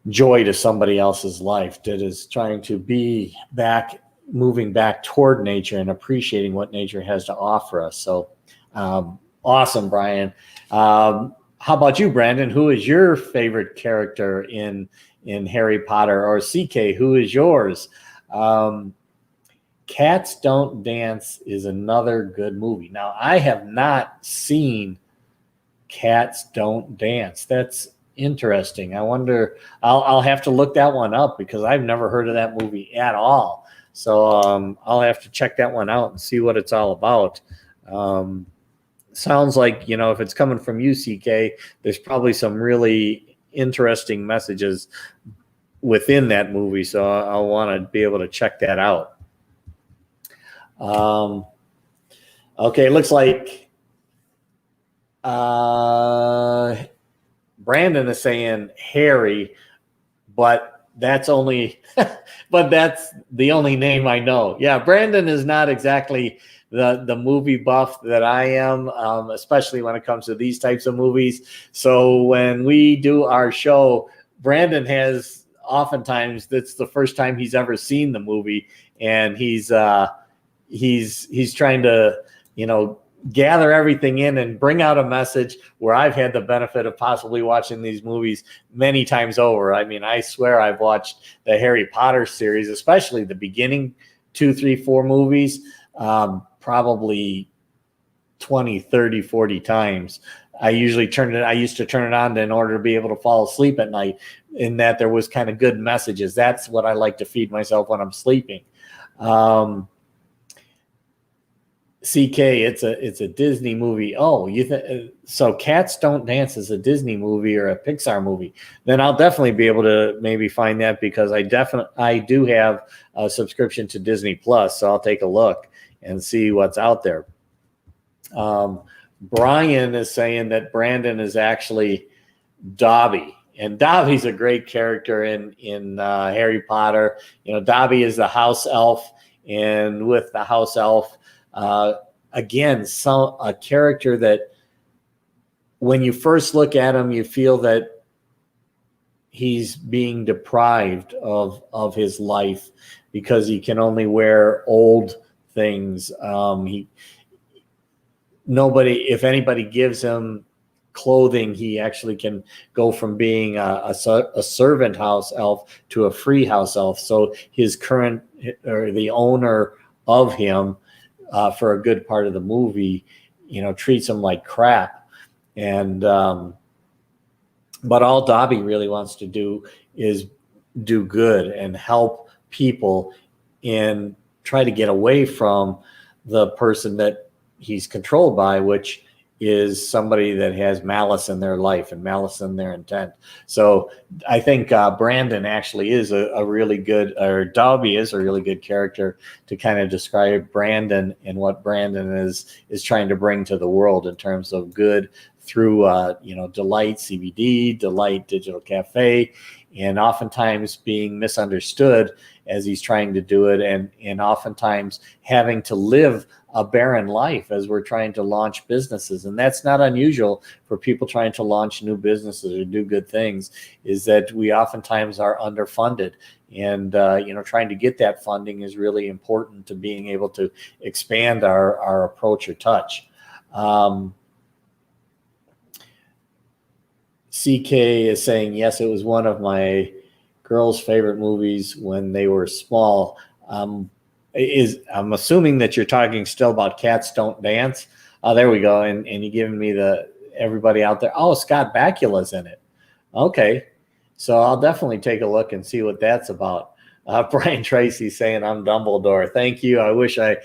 joy to somebody else's life, that is trying to be moving back toward nature and appreciating what nature has to offer us. So awesome, Brian. How about you, Brandon? Who is your favorite character in Harry Potter? Or CK, who is yours? Cats Don't Dance is another good movie. Now, I have not seen Cats Don't Dance. That's interesting. I wonder, I'll have to look that one up because I've never heard of that movie at all. So I'll have to check that one out and see what it's all about. Sounds like, if it's coming from you, CK, there's probably some really interesting messages within that movie. So I'll want to be able to check that out. Okay, looks like Brandon is saying Harry, but that's only but that's the only name I know. Yeah, Brandon is not exactly the movie buff that I am, especially when it comes to these types of movies. So when we do our show, Brandon has oftentimes, that's the first time he's ever seen the movie, and he's trying to, gather everything in and bring out a message, where I've had the benefit of possibly watching these movies many times over. I mean, I swear I've watched the Harry Potter series, especially the beginning 2, 3, 4 movies, probably 20, 30, 40 times. I used to turn it on in order to be able to fall asleep at night, in that there was kind of good messages. That's what I like to feed myself when I'm sleeping. CK, it's a Disney movie. Oh, so Cats Don't Dance is a Disney movie or a Pixar movie? Then I'll definitely be able to maybe find that, because I do have a subscription to Disney Plus, so I'll take a look and see what's out there. Brian is saying that Brandon is actually Dobby, and Dobby's a great character in Harry Potter. Dobby is the house elf, and with the house elf, again, a character that when you first look at him, you feel that he's being deprived of his life because he can only wear old things. If anybody gives him clothing, he actually can go from being a servant house elf to a free house elf. So his current, or the owner of him, for a good part of the movie, treats him like crap. And but all Dobby really wants to do is do good and help people, and try to get away from the person that he's controlled by, which is somebody that has malice in their life and malice in their intent. So I think Brandon actually is a really good, or Dobby is a really good character to kind of describe Brandon and what Brandon is trying to bring to the world in terms of good through Delight CBD, Delight Digital Cafe, and oftentimes being misunderstood as he's trying to do it, and oftentimes having to live a barren life as we're trying to launch businesses. And that's not unusual for people trying to launch new businesses or do good things, is that we oftentimes are underfunded, and trying to get that funding is really important to being able to expand our approach or touch. CK is saying, yes, it was one of my girls' favorite movies when they were small. I'm assuming that you're talking still about Cats Don't Dance. Oh, there we go. And you're giving me everybody out there. Oh, Scott Bakula's in it. Okay. So I'll definitely take a look and see what that's about. Brian Tracy saying I'm Dumbledore. Thank you. I wish I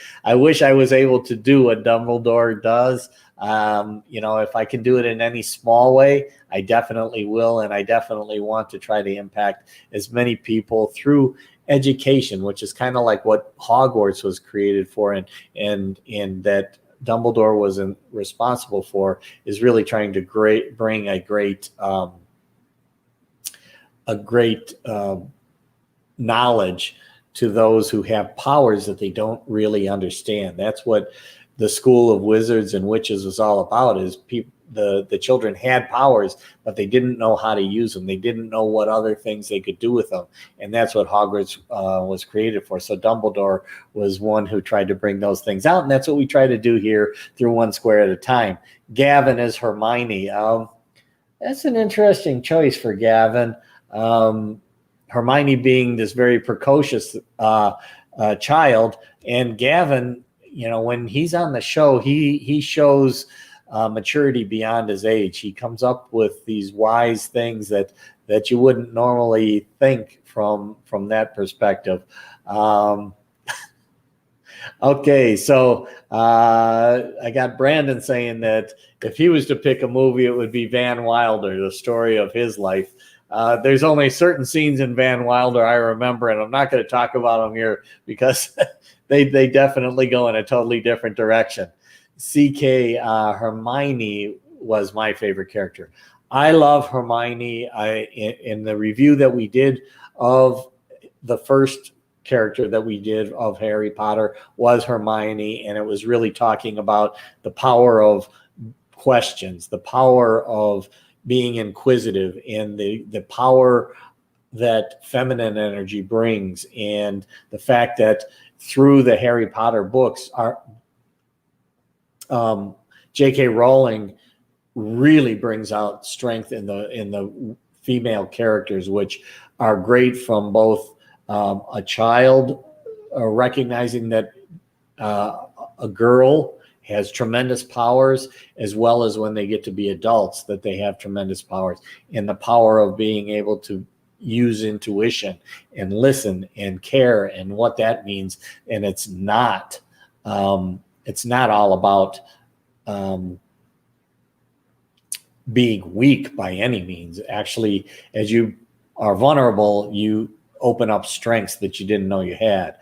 was able to do what Dumbledore does. If I can do it in any small way, I definitely will. And I definitely want to try to impact as many people through education, which is kind of like what Hogwarts was created for. And that Dumbledore was responsible for, is really trying to bring a great knowledge to those who have powers that they don't really understand. That's what the School of Wizards and Witches was all about, is the children had powers, but they didn't know how to use them. They didn't know what other things they could do with them. And that's what Hogwarts was created for. So Dumbledore was one who tried to bring those things out. And that's what we try to do here through One Square at a Time. Gavin is Hermione. That's an interesting choice for Gavin. Hermione being this very precocious child, and Gavin, when he's on the show, he shows maturity beyond his age. He comes up with these wise things that you wouldn't normally think from that perspective. Okay, so I got Brandon saying that if he was to pick a movie, it would be Van Wilder, the story of his life. There's only certain scenes in Van Wilder I remember, and I'm not going to talk about them here because they definitely go in a totally different direction. CK, Hermione was my favorite character. I love Hermione. In the review that we did of the first character that we did of Harry Potter was Hermione, and it was really talking about the power of questions, the power of being inquisitive, and the power that feminine energy brings, and the fact that through the Harry Potter books, J.K. Rowling really brings out strength in the female characters, which are great from both a child recognizing that a girl has tremendous powers, as well as when they get to be adults, that they have tremendous powers, and the power of being able to use intuition and listen and care, and what that means. And it's not all about being weak by any means. Actually, as you are vulnerable, you open up strengths that you didn't know you had.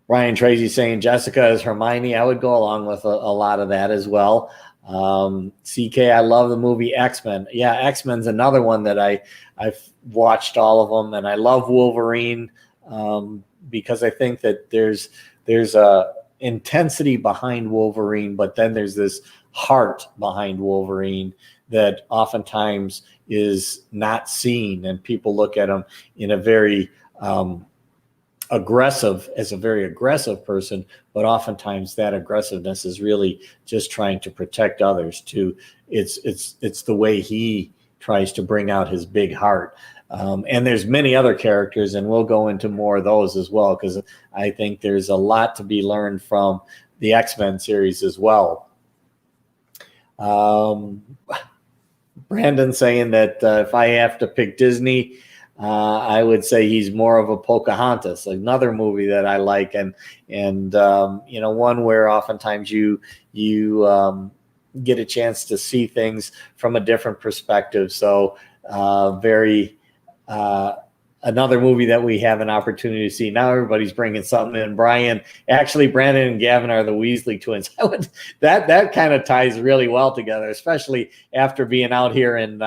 Brian Tracy saying Jessica is Hermione. I would go along with a lot of that as well. CK, I love the movie X-Men. Yeah, X-Men's another one that I've watched all of them, and I love Wolverine because I think that there's a intensity behind Wolverine, but then there's this heart behind Wolverine that oftentimes is not seen, and people look at him in a very aggressive person, but oftentimes that aggressiveness is really just trying to protect others too. It's the way he tries to bring out his big heart. And there's many other characters, and we'll go into more of those as well, because I think there's a lot to be learned from the X-Men series as well. Brandon saying that if I have to pick Disney, I would say he's more of a Pocahontas, another movie that I like, and one where oftentimes you get a chance to see things from a different perspective. So another movie that we have an opportunity to see. Now everybody's bringing something in. Brandon and Gavin are the Weasley twins. That kind of ties really well together, especially after being out here in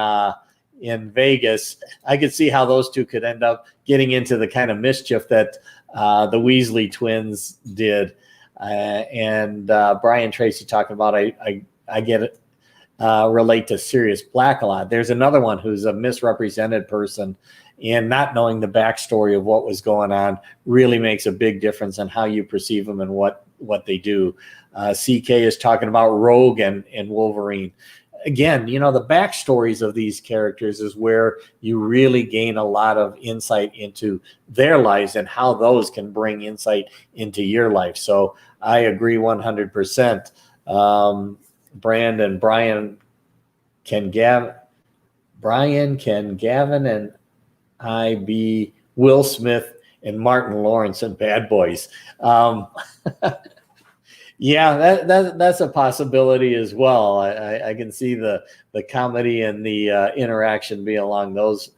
Vegas. I could see how those two could end up getting into the kind of mischief that the Weasley twins did. And Brian Tracy talking about, I get it, relate to Sirius Black a lot. There's another one who's a misrepresented person, and not knowing the backstory of what was going on really makes a big difference in how you perceive them and what they do. CK is talking about Rogue and Wolverine. Again, the backstories of these characters is where you really gain a lot of insight into their lives and how those can bring insight into your life. So I agree 100%. Brian, can Gavin and be Will Smith and Martin Lawrence in Bad Boys. Yeah, that's a possibility as well. I can see the comedy and the interaction be along those.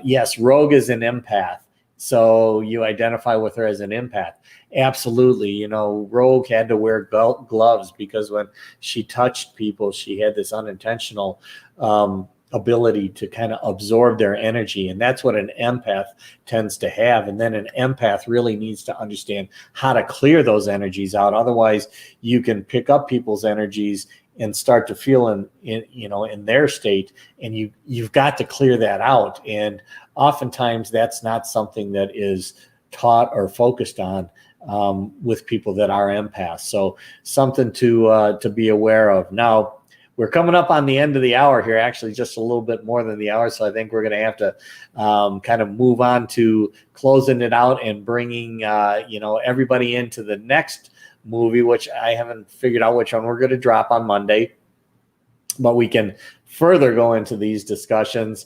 Yes, Rogue is an empath, so you identify with her as an empath. Absolutely, you know, Rogue had to wear gloves because when she touched people, she had this unintentional ability to kind of absorb their energy, and that's what an empath tends to have. And then an empath really needs to understand how to clear those energies out. Otherwise, you can pick up people's energies and start to feel in their state, and you've got to clear that out. And oftentimes, that's not something that is taught or focused on with people that are empaths. So something to be aware of. Now, we're coming up on the end of the hour here, actually just a little bit more than the hour. So I think we're going to have to kind of move on to closing it out and bringing, everybody into the next movie, which I haven't figured out which one we're going to drop on Monday, but we can further go into these discussions.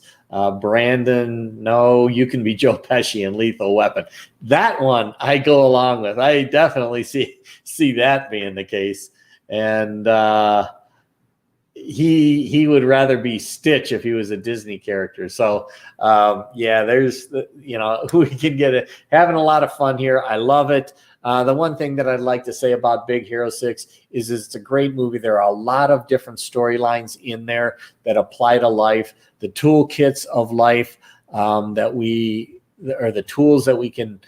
Brandon, no, you can be Joe Pesci in Lethal Weapon. That one I go along with. I definitely see that being the case. And, he would rather be Stitch if he was a Disney character. So there's we can get having a lot of fun here. I love it. The one thing that I'd like to say about Big Hero 6 is it's a great movie. There are a lot of different storylines in there that apply to life. The toolkits of life the tools that we can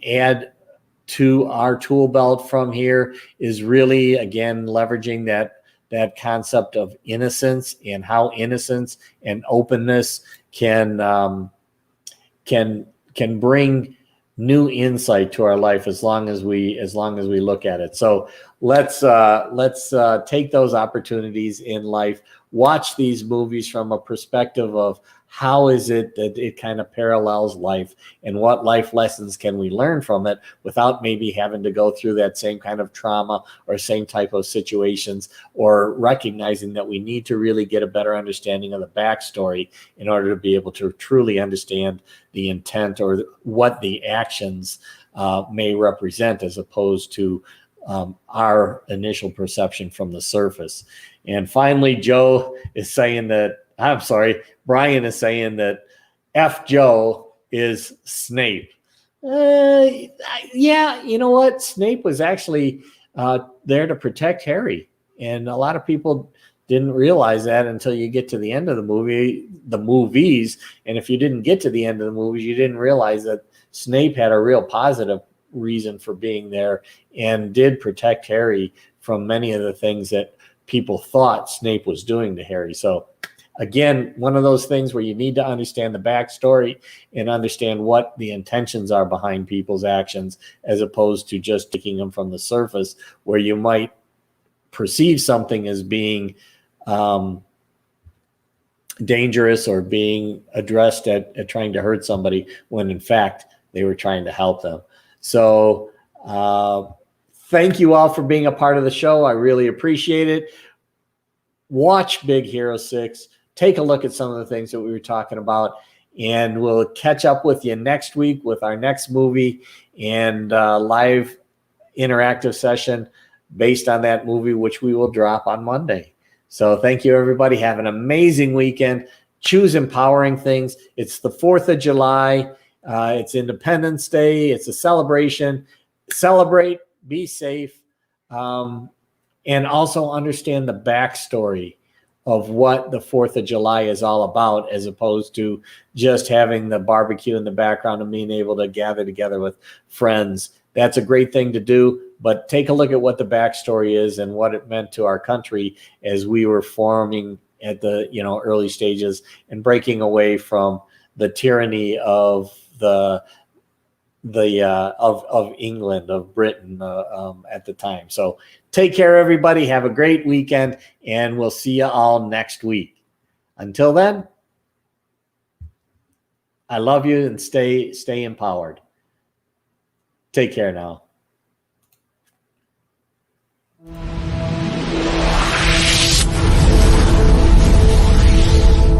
add to our tool belt from here is really, again, leveraging that concept of innocence and how innocence and openness can bring new insight to our life as long as we look at it. So let's take those opportunities in life, watch these movies from a perspective of how is it that it kind of parallels life, and what life lessons can we learn from it without maybe having to go through that same kind of trauma or same type of situations, or recognizing that we need to really get a better understanding of the backstory in order to be able to truly understand the intent or what the actions may represent, as opposed to our initial perception from the surface. And finally, Brian is saying that F Joe is Snape. Yeah, you know what? Snape was actually there to protect Harry. And a lot of people didn't realize that until you get to the end of the movies. And if you didn't get to the end of the movies, you didn't realize that Snape had a real positive reason for being there and did protect Harry from many of the things that people thought Snape was doing to Harry. So again, one of those things where you need to understand the backstory and understand what the intentions are behind people's actions, as opposed to just taking them from the surface, where you might perceive something as being dangerous or being addressed at trying to hurt somebody, when in fact they were trying to help them. So thank you all for being a part of the show. I really appreciate it. Watch Big Hero 6. Take a look at some of the things that we were talking about, and we'll catch up with you next week with our next movie and live interactive session based on that movie, which we will drop on Monday. So thank you, everybody. Have an amazing weekend. Choose empowering things. It's the 4th of July. It's Independence Day. It's a celebration. Celebrate, be safe, and also understand the backstory of what the 4th of July is all about, as opposed to just having the barbecue in the background and being able to gather together with friends. That's a great thing to do, but take a look at what the backstory is and what it meant to our country as we were forming at the early stages and breaking away from the tyranny of of England, of Britain at the time. So take care, everybody. Have a great weekend, and we'll see you all next week. Until then, I love you, and stay empowered. Take care now.